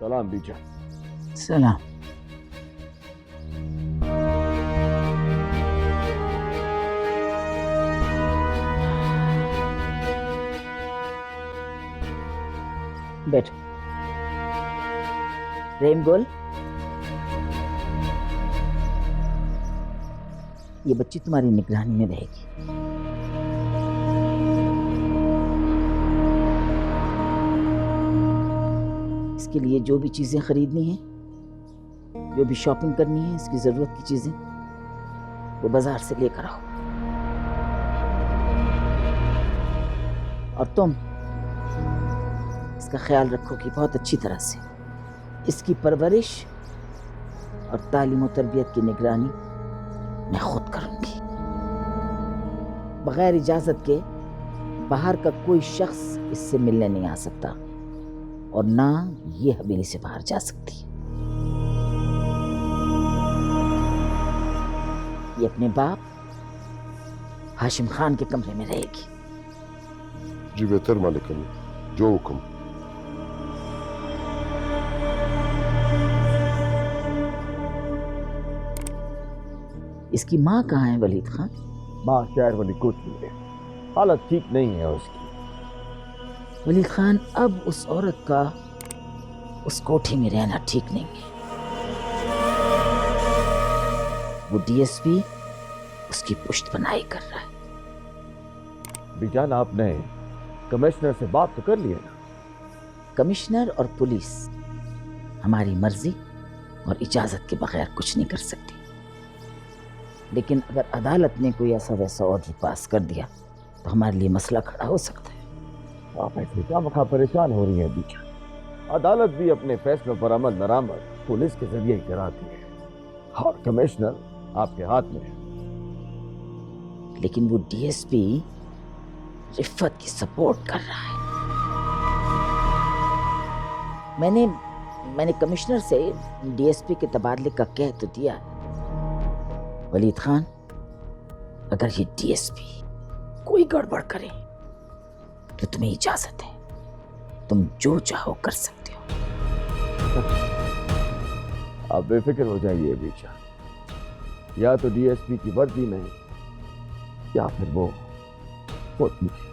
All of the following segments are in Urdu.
سلام بیچا. سلام. بیٹھو. رحیم گول، یہ بچی تمہاری نگرانی میں رہے گی. اس کے لیے جو بھی چیزیں خریدنی ہیں، جو بھی شاپنگ کرنی ہے، اس کی ضرورت کی چیزیں وہ بازار سے لے کر آؤ. اور تم اس کا خیال رکھو کہ بہت اچھی طرح سے اس کی پرورش اور تعلیم و تربیت کی نگرانی میں خود کروں گی. بغیر اجازت کے باہر کا کوئی شخص اس سے ملنے نہیں آ سکتا، اور نہ یہ حویلی سے باہر جا سکتی. یہ اپنے باپ ہاشم خان کے کمرے میں رہے گی. جی بہتر مالک علی، جو حکم. اس کی ماں کہاں ہے ولید خان؟ ماں شہر والی کوٹھی میں، حالت ٹھیک نہیں ہے اس کی. ولید خان، اب اس عورت کا اس کوٹھی میں رہنا ٹھیک نہیں ہے. وہ ڈی ایس پی اس کی پشت پناہی کر رہا ہے. بیجان، آپ نے کمشنر سے بات تو کر لی ہے نا؟ کمشنر اور پولیس ہماری مرضی اور اجازت کے بغیر کچھ نہیں کر سکتی، لیکن اگر عدالت نے کوئی ایسا ویسا آرڈر پاس کر دیا تو ہمارے لیے مسئلہ کھڑا ہو سکتا ہے. آپ ایسے کیا مخواہ پریشان ہو رہی ہیں بیجان؟ عدالت بھی اپنے فیصلوں پر عمل درآمد پولیس کے ذریعے ہی کراتی ہے، اور کمشنر آپ کے ہاتھ میں ہے. لیکن وہ ڈی ایس پی رفت کی سپورٹ کر رہا ہے. میں نے کمشنر سے ڈی ایس پی کے تبادلے کا کہہ تو دیا ہے. ولید خان، اگر یہ ڈی ایس پی کوئی گڑبڑ کرے تو تمہیں اجازت ہے، تم جو چاہو کر سکتے ہو. آپ بے فکر ہو جائیے بیچا، یا تو ڈی ایس پی کی وردی نہیں، یا پھر وہ خود مجھے.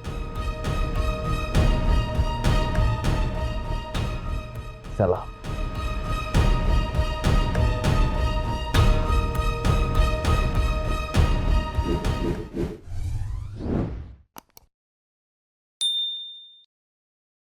سلام.